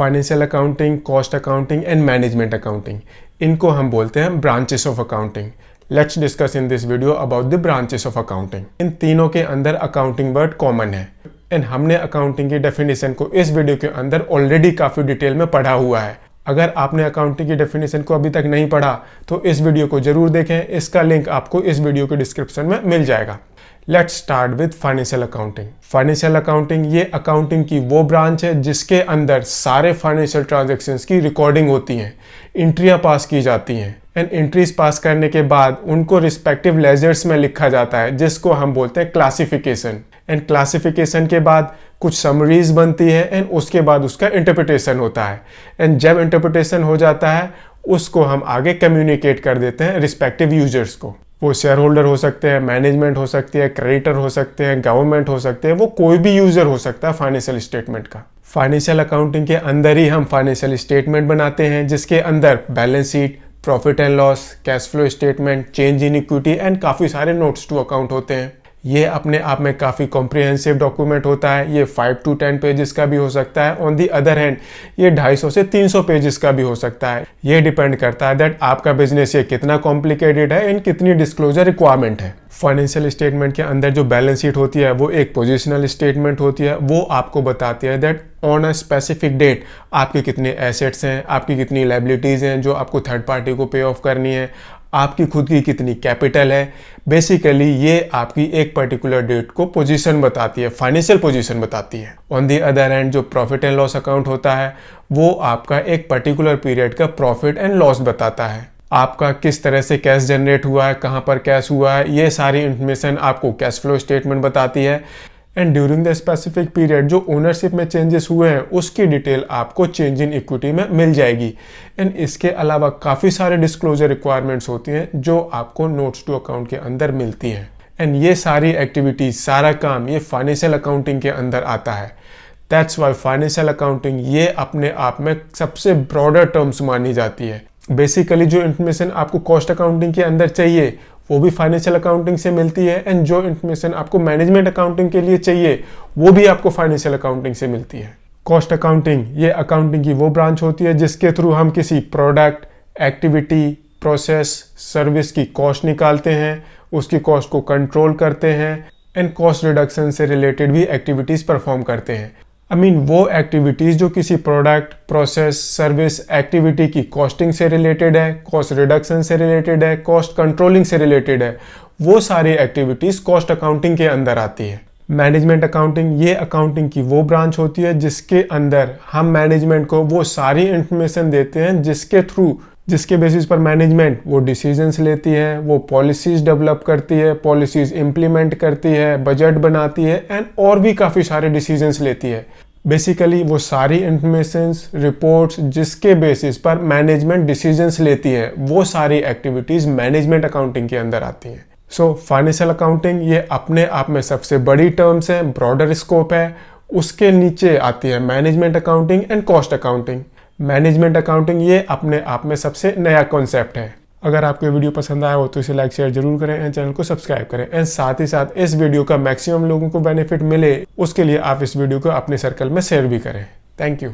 Financial accounting, cost accounting and management accounting, इनको हम बोलते हैं branches of accounting. Let's discuss in this video about the branches of accounting. इन तीनों के अंदर अकाउंटिंग वर्ड कॉमन है एंड हमने अकाउंटिंग की डेफिनेशन को इस वीडियो के अंदर ऑलरेडी काफ़ी डिटेल में पढ़ा हुआ है। अगर आपने अकाउंटिंग की डेफिनेशन को अभी तक नहीं पढ़ा तो इस वीडियो को जरूर देखें, इसका लिंक आपको इस वीडियो के डिस्क्रिप्शन में मिल जाएगा। Let's start with financial accounting. Financial accounting ये अकाउंटिंग की वो ब्रांच है जिसके अंदर सारे फाइनेंशियल ट्रांजैक्शंस की रिकॉर्डिंग होती हैं, एंट्रियां पास की जाती हैं एंड एंट्रीज पास करने के बाद उनको रिस्पेक्टिव लेजर्स में लिखा जाता है जिसको हम बोलते हैं क्लासिफिकेशन। एंड क्लासिफिकेशन के बाद कुछ समरीज बनती है एंड उसके बाद उसका इंटरप्रिटेशन होता है एंड जब इंटरप्रिटेशन हो जाता है उसको हम आगे कम्युनिकेट कर देते हैं रिस्पेक्टिव यूजर्स को। वो शेयर होल्डर हो सकते हैं, मैनेजमेंट हो सकती है, क्रेडिटर हो सकते हैं, गवर्नमेंट हो सकते हैं, वो कोई भी यूजर हो सकता है फाइनेंशियल स्टेटमेंट का। फाइनेंशियल अकाउंटिंग के अंदर ही हम फाइनेंशियल स्टेटमेंट बनाते हैं जिसके अंदर balance sheet, profit and loss, cash flow statement, change in equity and काफ़ी सारे नोट्स टू अकाउंट होते हैं। ये अपने आप में काफ़ी कॉम्प्रिहेंसिव डॉक्यूमेंट होता है। ये 5 to 10 पेजेस का भी हो सकता है। ऑन दी अदर हैंड ये 250 से 300 पेजेस का भी हो सकता है। ये डिपेंड करता है दैट आपका बिजनेस ये कितना कॉम्प्लिकेटेड है एंड कितनी डिस्क्लोजर रिक्वायरमेंट है। फाइनेंशियल स्टेटमेंट के अंदर जो बैलेंस शीट होती है वो एक पोजिशनल स्टेटमेंट होती है। वो आपको बताती है that on a specific date आपके कितने एसेट्स हैं, आपकी कितनी लायबिलिटीज़ हैं जो आपको थर्ड पार्टी को पे ऑफ करनी है, आपकी खुद की कितनी कैपिटल है। बेसिकली ये आपकी एक पर्टिकुलर डेट को पोजीशन बताती है, फाइनेंशियल पोजीशन बताती है। ऑन दी अदर हैंड जो प्रॉफिट एंड लॉस अकाउंट होता है वो आपका एक पर्टिकुलर पीरियड का प्रॉफिट एंड लॉस बताता है। आपका किस तरह से कैश जनरेट हुआ है, कहाँ पर कैश हुआ है, ये सारी इंफॉर्मेशन आपको कैश फ्लो स्टेटमेंट बताती है। And during the specific period जो ओनरशिप में चेंजेस हुए हैं उसकी डिटेल आपको चेंज इन इक्विटी में मिल जाएगी। एंड इसके अलावा काफ़ी सारे डिस्क्लोजर रिक्वायरमेंट्स होती हैं जो आपको नोट्स टू अकाउंट के अंदर मिलती हैं। एंड ये सारी एक्टिविटीज, सारा काम ये फाइनेंशियल अकाउंटिंग के अंदर आता है। दैट्स वाई फाइनेंशियल अकाउंटिंग ये अपने आप में सबसे ब्रॉडर टर्म्स मानी जाती है। बेसिकली जो इन्फॉर्मेशन आपको कॉस्ट अकाउंटिंग के अंदर चाहिए वो भी फाइनेंशियल अकाउंटिंग से मिलती है एंड जो इन्फॉर्मेशन आपको मैनेजमेंट अकाउंटिंग के लिए चाहिए वो भी आपको फाइनेंशियल अकाउंटिंग से मिलती है। कॉस्ट अकाउंटिंग ये अकाउंटिंग की वो ब्रांच होती है जिसके थ्रू हम किसी प्रोडक्ट, एक्टिविटी, प्रोसेस, सर्विस की कॉस्ट निकालते हैं, उसकी कॉस्ट को कंट्रोल करते हैं एंड कॉस्ट रिडक्शन से रिलेटेड भी एक्टिविटीज़ परफॉर्म करते हैं। वो एक्टिविटीज़ जो किसी प्रोडक्ट, प्रोसेस, सर्विस, एक्टिविटी की कॉस्टिंग से रिलेटेड है, कॉस्ट रिडक्शन से रिलेटेड है, कॉस्ट कंट्रोलिंग से रिलेटेड है, वो सारी एक्टिविटीज़ कॉस्ट अकाउंटिंग के अंदर आती है। मैनेजमेंट अकाउंटिंग ये अकाउंटिंग की वो ब्रांच होती है जिसके अंदर हम मैनेजमेंट को वो सारी इंफॉर्मेशन देते हैं जिसके बेसिस पर मैनेजमेंट वो डिसीजंस लेती है, वो पॉलिसीज़ डेवलप करती है, पॉलिसीज़ इम्प्लीमेंट करती है, बजट बनाती है एंड और भी काफ़ी सारे डिसीजंस लेती है। बेसिकली वो सारी इंफॉर्मेशंस, रिपोर्ट्स जिसके बेसिस पर मैनेजमेंट डिसीजंस लेती है वो सारी एक्टिविटीज़ मैनेजमेंट अकाउंटिंग के अंदर आती हैं। सो फाइनेंशियल अकाउंटिंग ये अपने आप में सबसे बड़ी टर्म्स है, ब्रॉडर स्कोप है। उसके नीचे आती है management accounting and cost accounting. Management accounting ये अपने आप में सबसे नया कॉन्सेप्ट है। अगर आपको ये वीडियो पसंद आया हो तो इसे लाइक शेयर जरूर करें एंड चैनल को सब्सक्राइब करें एंड साथ ही साथ इस वीडियो का मैक्सिमम लोगों को बेनिफिट मिले उसके लिए आप इस वीडियो को अपने सर्कल में शेयर भी करें। Thank you.